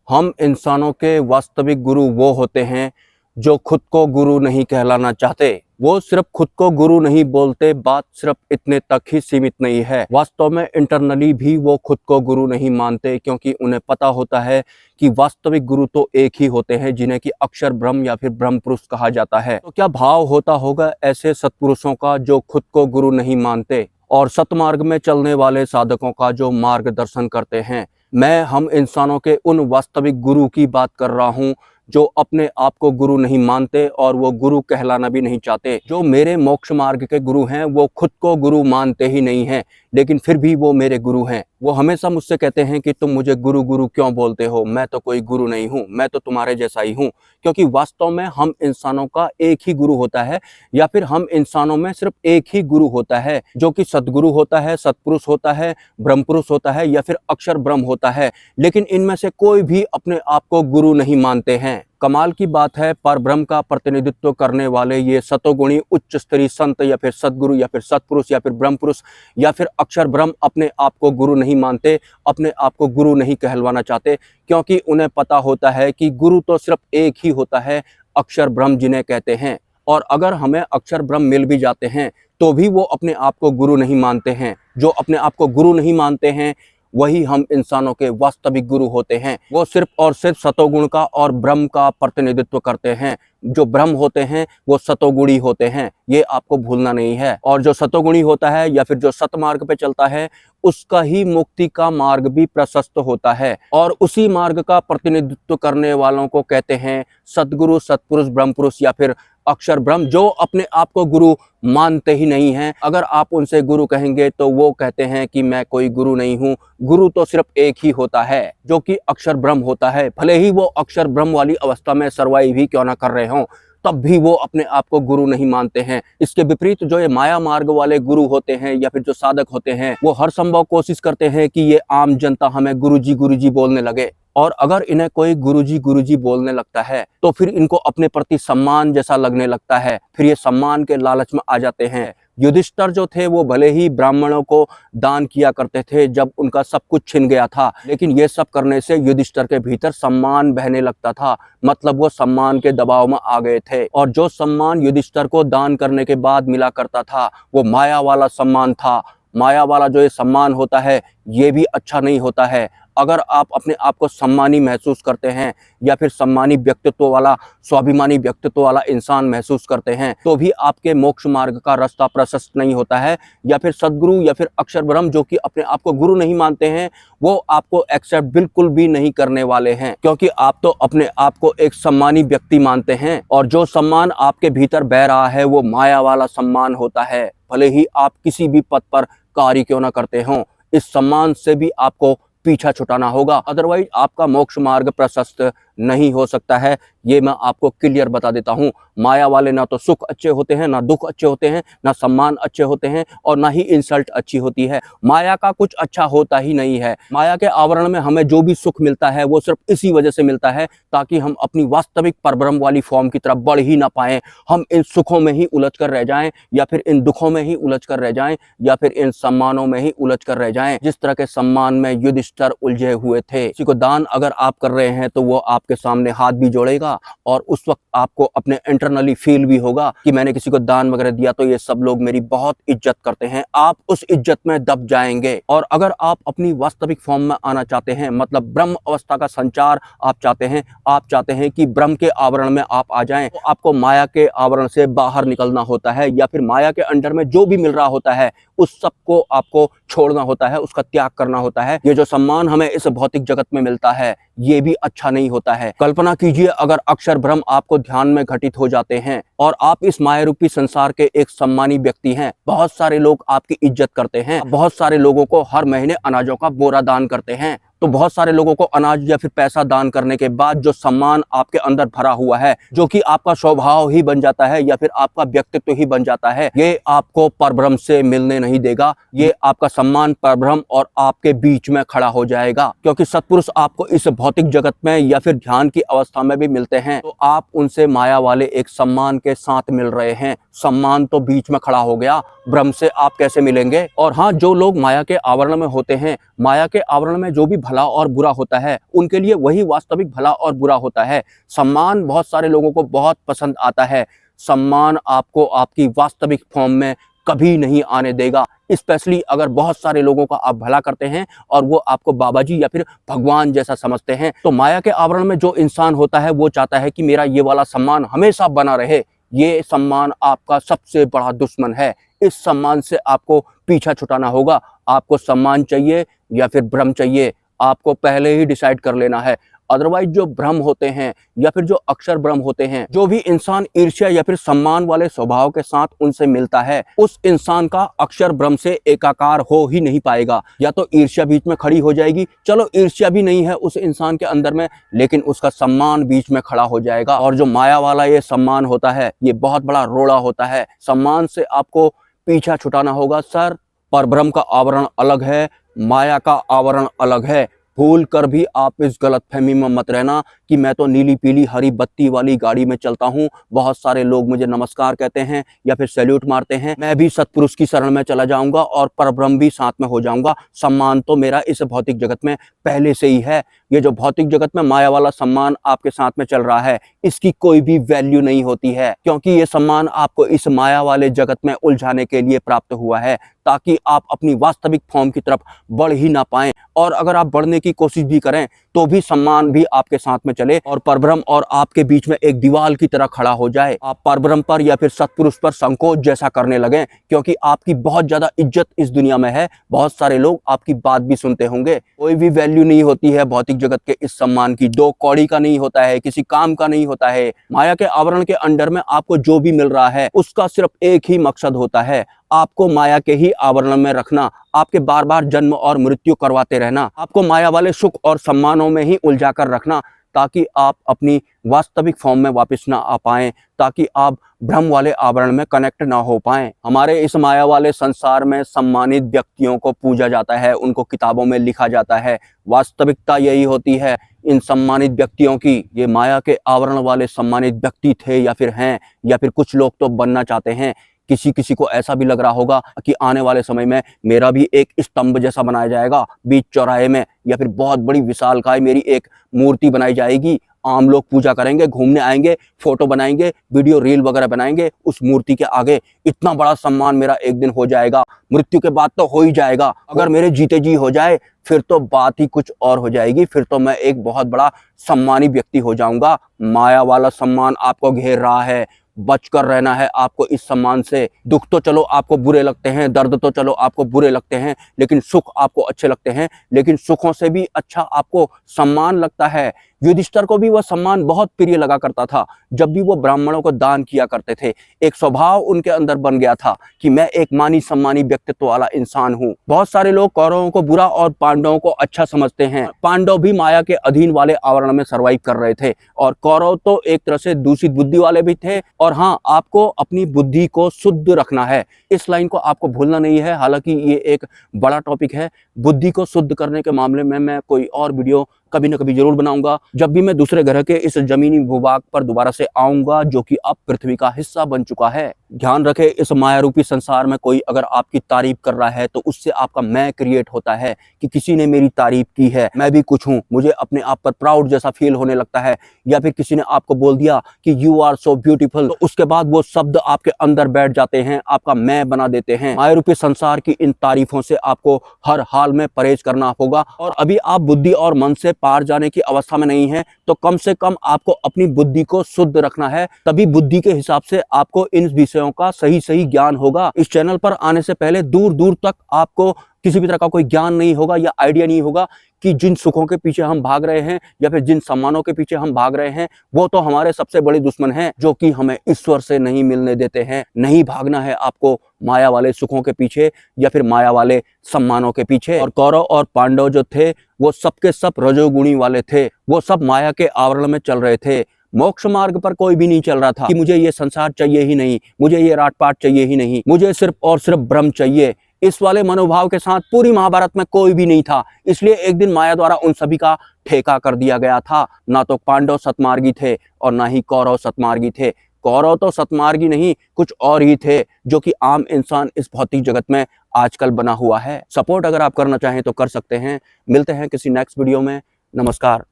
हम इंसानों के वास्तविक गुरु वो होते हैं जो खुद को गुरु नहीं कहलाना चाहते। वो सिर्फ खुद को गुरु नहीं बोलते, बात सिर्फ इतने तक ही सीमित नहीं है। वास्तव में इंटरनली भी वो खुद को गुरु नहीं मानते, क्योंकि उन्हें पता होता है कि वास्तविक गुरु तो एक ही होते हैं, जिन्हें कि अक्षर ब्रह्म या फिर ब्रह्म पुरुष कहा जाता है। तो क्या भाव होता होगा ऐसे सत्पुरुषों का जो खुद को गुरु नहीं मानते, और सतमार्ग में चलने वाले साधकों का जो मार्गदर्शन करते हैं। मैं हम इंसानों के उन वास्तविक गुरु की बात कर रहा हूँ जो अपने आप को गुरु नहीं मानते और वो गुरु कहलाना भी नहीं चाहते। जो मेरे मोक्ष मार्ग के गुरु हैं वो खुद को गुरु मानते ही नहीं हैं, लेकिन फिर भी वो मेरे गुरु हैं। वो हमेशा मुझसे कहते हैं कि तुम मुझे गुरु गुरु क्यों बोलते हो, मैं तो कोई गुरु नहीं हूँ, मैं तो तुम्हारे जैसा ही हूँ। क्योंकि वास्तव में हम इंसानों का एक ही गुरु होता है, या फिर हम इंसानों में सिर्फ एक ही गुरु होता है, जो कि सदगुरु होता है, सतपुरुष होता है, ब्रह्म पुरुष होता है, या फिर अक्षर ब्रह्म होता है। लेकिन इनमें से कोई भी अपने आप को गुरु नहीं मानते हैं। कमाल की बात है, परब्रह्म का प्रतिनिधित्व करने वाले ये सतोगुणी उच्च स्तरीय संत या फिर सदगुरु या फिर सतपुरुष या फिर ब्रह्म पुरुष या फिर अक्षर ब्रह्म अपने आप को गुरु नहीं मानते, अपने आप को गुरु नहीं कहलवाना चाहते, क्योंकि उन्हें पता होता है कि गुरु तो सिर्फ एक ही होता है, अक्षर ब्रह्म जिन्हें कहते हैं। और अगर हमें अक्षर ब्रह्म मिल भी जाते हैं तो भी वो अपने आप को गुरु नहीं मानते हैं। जो अपने आप को गुरु नहीं मानते हैं वही हम इंसानों के वास्तविक गुरु होते हैं। वो सिर्फ और सिर्फ सतोगुण का और ब्रह्म का प्रतिनिधित्व करते हैं। जो ब्रह्म होते हैं वो सतोगुणी होते हैं, ये आपको भूलना नहीं है। और जो सतोगुणी होता है या फिर जो सतमार्ग पे चलता है, उसका ही मुक्ति का मार्ग भी प्रशस्त होता है। और उसी मार्ग का प्रतिनिधित्व करने वालों को कहते हैं सदगुरु, सतपुरुष, ब्रह्म पुरुष या फिर अक्षर ब्रह्म, जो अपने आप को गुरु मानते ही नहीं हैं। अगर आप उनसे गुरु कहेंगे तो वो कहते हैं कि मैं कोई गुरु नहीं हूँ, गुरु तो सिर्फ एक ही होता है, जो कि अक्षर ब्रह्म होता है। भले ही वो अक्षर ब्रह्म वाली अवस्था में सर्वाइव ही क्यों ना कर रहे हों, तब भी वो अपने आप को गुरु नहीं मानते हैं। इसके विपरीत जो ये माया मार्ग वाले गुरु होते हैं या फिर जो साधक होते हैं, वो हर संभव कोशिश करते हैं कि ये आम जनता हमें गुरुजी बोलने लगे। और अगर इन्हें कोई गुरुजी बोलने लगता है तो फिर इनको अपने प्रति सम्मान जैसा लगने लगता है, फिर ये सम्मान के लालच में आ जाते हैं। युधिष्ठिर जो थे वो भले ही ब्राह्मणों को दान किया करते थे जब उनका सब कुछ छिन गया था, लेकिन ये सब करने से युधिष्ठिर के भीतर सम्मान बहने लगता था। मतलब वो सम्मान के दबाव में आ गए थे, और जो सम्मान युधिष्ठिर को दान करने के बाद मिला करता था वो माया वाला सम्मान था। माया वाला जो ये सम्मान होता है ये भी अच्छा नहीं होता है। अगर आप अपने आप को सम्मानी महसूस करते हैं या फिर सम्मानी व्यक्तित्व वाला, स्वाभिमानी व्यक्तित्व वाला इंसान महसूस करते हैं, तो भी आपके मोक्ष मार्ग का रास्ता प्रशस्त नहीं होता है। या फिर सदगुरु या फिर अक्षर ब्रह्म जो कि अपने आप को गुरु नहीं मानते हैं, वो आपको एक्सेप्ट बिल्कुल भी नहीं करने वाले हैं, क्योंकि आप तो अपने आप को एक सम्मानी व्यक्ति मानते हैं। और जो सम्मान आपके भीतर बह रहा है वो माया वाला सम्मान होता है। भले ही आप किसी भी पद पर कार्य क्यों ना करते हों, इस सम्मान से भी आपको पीछा छुटाना होगा, अदरवाइज आपका मोक्ष मार्ग प्रशस्त नहीं हो सकता है। ये मैं आपको क्लियर बता देता हूँ। माया वाले ना तो सुख अच्छे होते हैं, ना दुख अच्छे होते हैं, ना सम्मान अच्छे होते हैं, और ना ही इंसल्ट अच्छी होती है। माया का कुछ अच्छा होता ही नहीं है। माया के आवरण में हमें जो भी सुख मिलता है वो सिर्फ इसी वजह से मिलता है ताकि हम अपनी वास्तविक परब्रह्म वाली फॉर्म की तरफ बढ़ ही ना पाएं। हम इन सुखों में ही उलझ कर रह जाएं, या फिर इन दुखों में ही उलझ कर रह जाएं, या फिर इन सम्मानों में ही उलझ कर रह जाएं। जिस तरह के सम्मान में युधिष्ठिर उलझे हुए थे। किसी को दान अगर आप कर रहे हैं तो वो आपके सामने हाथ भी जोड़ेगा, और उस वक्त आपको अपने इंटरनली फील भी होगा कि मैंने किसी को दान वगैरह दिया तो ये सब लोग मेरी बहुत इज्जत करते हैं। आप उस इज्जत में दब जाएंगे। और अगर आप अपनी वास्तविक फॉर्म में आना चाहते हैं, मतलब ब्रह्म अवस्था का संचार आप चाहते हैं कि ब्रह्म के आवरण में आप आ जाएं, तो आपको माया के आवरण से बाहर निकलना होता है, या फिर माया के अंडर में जो भी मिल रहा होता है उस सब को आपको छोड़ना होता है, उसका त्याग करना होता है। ये जो सम्मान हमें इस भौतिक जगत में मिलता है ये भी अच्छा नहीं होता है। कल्पना कीजिए अगर अक्षर ब्रह्म आपको ध्यान में घटित हो जाते हैं और आप इस माया रूपी संसार के एक सम्मानी व्यक्ति हैं। बहुत सारे लोग आपकी इज्जत करते हैं, बहुत सारे लोगों को हर महीने अनाजों का बोरा दान करते हैं। तो बहुत सारे लोगों को अनाज या फिर पैसा दान करने के बाद जो सम्मान आपके अंदर भरा हुआ है, जो कि आपका स्वभाव ही बन जाता है या फिर आपका व्यक्तित्व ही बन जाता है, ये आपको परब्रह्म से मिलने नहीं देगा। ये आपका सम्मान परब्रह्म और आपके बीच में खड़ा हो जाएगा। क्योंकि सत्पुरुष आपको इस भौतिक जगत में या फिर ध्यान की अवस्था में भी मिलते हैं, तो आप उनसे माया वाले एक सम्मान के साथ मिल रहे हैं। सम्मान तो बीच में खड़ा हो गया, ब्रह्म से आप कैसे मिलेंगे। और हाँ, जो लोग माया के आवरण में होते हैं, माया के आवरण में जो भी भला और बुरा होता है, उनके लिए वही वास्तविक भला और बुरा होता है। सम्मान बहुत सारे लोगों को बहुत पसंद आता है, सम्मान आपको आपकी वास्तविक फॉर्म में कभी नहीं आने देगा। स्पेशली अगर बहुत सारे लोगों का आप भला करते हैं और वो आपको बाबा जी या फिर भगवान जैसा समझते हैं, तो माया के आवरण में जो इंसान होता है वो चाहता है कि मेरा ये वाला सम्मान हमेशा बना रहे। ये सम्मान आपका सबसे बड़ा दुश्मन है। इस सम्मान से आपको पीछा छुटाना होगा। आपको सम्मान चाहिए या फिर ब्रह्म चाहिए, आपको पहले ही डिसाइड कर लेना है। अदरवाइज जो ब्रह्म होते हैं या फिर जो अक्षर ब्रह्म होते हैं, जो भी इंसान ईर्ष्या या फिर सम्मान वाले स्वभाव के साथ उनसे मिलता है, उस इंसान का अक्षर ब्रह्म से एकाकार हो ही नहीं पाएगा। या तो ईर्ष्या बीच में खड़ी हो जाएगी, चलो ईर्ष्या भी नहीं है उस इंसान के अंदर में, लेकिन उसका सम्मान बीच में खड़ा हो जाएगा। और जो माया वाला ये सम्मान होता है, ये बहुत बड़ा रोड़ा होता है। सम्मान से आपको पीछा छुटाना होगा सर। पर ब्रह्म का आवरण अलग है, माया का आवरण अलग है। भूल कर भी आप इस गलतफहमी में मत रहना कि मैं तो नीली पीली हरी बत्ती वाली गाड़ी में चलता हूँ, बहुत सारे लोग मुझे नमस्कार कहते हैं या फिर सैल्यूट मारते हैं, मैं भी सतपुरुष की शरण में चला जाऊंगा और परब्रह्म भी साथ में हो जाऊंगा। सम्मान तो मेरा इस भौतिक जगत में पहले से ही है। ये जो भौतिक जगत में माया वाला सम्मान आपके साथ में चल रहा है, इसकी कोई भी वैल्यू नहीं होती है, क्योंकि ये सम्मान आपको इस माया वाले जगत में उलझाने के लिए प्राप्त हुआ है, ताकि आप अपनी वास्तविक फॉर्म की तरफ बढ़ ही ना पाएं। और अगर आप बढ़ने की कोशिश भी करें तो भी सम्मान भी आपके साथ में चले और परब्रह्म और आपके बीच में एक दीवार की तरह खड़ा हो जाए। आप परब्रह्म पर या फिर सतपुरुष पर संकोच जैसा करने लगें, क्योंकि आपकी बहुत ज्यादा इज्जत इस दुनिया में है, बहुत सारे लोग आपकी बात भी सुनते होंगे। कोई भी वैल्यू नहीं होती है भौतिक जगत के इस सम्मान की, दो कौड़ी का नहीं होता है, किसी काम का नहीं होता है। माया के आवरण के अंडर में आपको जो भी मिल रहा है, उसका सिर्फ एक ही मकसद होता है, आपको माया के ही आवरण में रखना, आपके बार बार जन्म और मृत्यु करवाते रहना, आपको माया वाले सुख और सम्मानों में ही उलझा कर रखना, ताकि आप अपनी वास्तविक फॉर्म में वापस ना आ पाएं, ताकि आप ब्रह्म वाले आवरण में कनेक्ट ना हो पाएं। हमारे इस माया वाले संसार में सम्मानित व्यक्तियों को पूजा जाता है, उनको किताबों में लिखा जाता है। वास्तविकता यही होती है इन सम्मानित व्यक्तियों की। ये माया के आवरण वाले सम्मानित व्यक्ति थे या फिर हैं, या फिर कुछ लोग तो बनना चाहते हैं। किसी किसी को ऐसा भी लग रहा होगा कि आने वाले समय में मेरा भी एक स्तंभ जैसा बनाया जाएगा बीच चौराहे में, या फिर बहुत बड़ी विशालकाय मेरी एक मूर्ति बनाई जाएगी, आम लोग पूजा करेंगे, घूमने आएंगे, फोटो बनाएंगे, वीडियो रील वगैरह बनाएंगे उस मूर्ति के आगे। इतना बड़ा सम्मान मेरा एक दिन हो जाएगा, मृत्यु के बाद तो हो ही जाएगा। अगर मेरे जीते जी हो जाए फिर तो बात ही कुछ और हो जाएगी, फिर तो मैं एक बहुत बड़ा सम्मानी व्यक्ति हो जाऊंगा। माया वाला सम्मान आपको घेर रहा है, बचकर रहना है आपको इस सम्मान से। दुख तो चलो आपको बुरे लगते हैं, दर्द तो चलो आपको बुरे लगते हैं, लेकिन सुख आपको अच्छे लगते हैं। लेकिन सुखों से भी अच्छा आपको सम्मान लगता है। युधिष्ठिर को भी वह सम्मान बहुत प्रिय लगा करता था। जब भी वो ब्राह्मणों को दान किया करते थे, एक स्वभाव उनके अंदर बन गया था कि मैं एक मानी सम्मानी व्यक्तित्व वाला इंसान हूँ। बहुत सारे लोग कौरवों को बुरा और पांडवों को अच्छा समझते हैं। पांडव भी माया के अधीन वाले आवरण में सर्वाइव कर रहे थे, और कौरव तो एक तरह से दूषित बुद्धि वाले भी थे। और हाँ, आपको अपनी बुद्धि को शुद्ध रखना है, इस लाइन को आपको भूलना नहीं है। हालांकि ये एक बड़ा टॉपिक है, बुद्धि को शुद्ध करने के मामले में मैं कोई और वीडियो कभी न कभी जरूर बनाऊंगा, जब भी मैं दूसरे ग्रह के इस जमीनी भूभाग पर दोबारा से आऊंगा, जो कि अब पृथ्वी का हिस्सा बन चुका है। ध्यान रखें, इस माया रूपी संसार में कोई अगर आपकी तारीफ कर रहा है तो उससे आपका मैं क्रिएट होता है कि किसी ने मेरी तारीफ की है, मैं भी कुछ हूँ, मुझे अपने आप पर प्राउड जैसा फील होने लगता है। या फिर किसी ने आपको बोल दिया कि यू आर सो ब्यूटीफुल, तो उसके बाद वो शब्द आपके अंदर बैठ जाते हैं, आपका मैं बना देते हैं। माया रूपी संसार की इन तारीफों से आपको हर हाल में परहेज करना होगा। और अभी आप बुद्धि और मन से पार जाने की अवस्था में नहीं है, तो कम से कम आपको अपनी बुद्धि को शुद्ध रखना है, तभी बुद्धि के हिसाब से आपको इन विषयों का सही सही ज्ञान होगा। इस चैनल पर आने से पहले दूर दूर तक आपको किसी भी तरह का कोई ज्ञान नहीं होगा या आइडिया नहीं होगा कि जिन सुखों के पीछे हम भाग रहे हैं या फिर जिन सम्मानों के पीछे हम भाग रहे हैं, वो तो हमारे सबसे बड़े दुश्मन हैं, जो कि हमें ईश्वर से नहीं मिलने देते हैं। नहीं भागना है आपको माया वाले सुखों के पीछे या फिर माया वाले सम्मानों के पीछे। और कौरव और पांडव जो थे वो सबके सब रजोगुणी वाले थे, वो सब माया के आवरण में चल रहे थे। मोक्ष मार्ग पर कोई भी नहीं चल रहा था कि मुझे ये संसार चाहिए ही नहीं, मुझे ये राटपाट चाहिए ही नहीं, मुझे सिर्फ और सिर्फ ब्रह्म चाहिए। इस वाले मनोभाव के साथ पूरी महाभारत में कोई भी नहीं था। इसलिए एक दिन माया द्वारा उन सभी का ठेका कर दिया गया था। ना तो पांडव सतमार्गी थे और ना ही कौरव सतमार्गी थे। कौरव तो सतमार्गी नहीं, कुछ और ही थे जो कि आम इंसान इस भौतिक जगत में आजकल बना हुआ है। सपोर्ट अगर आप करना चाहें तो कर सकते हैं। मिलते हैं किसी नेक्स्ट वीडियो में। नमस्कार।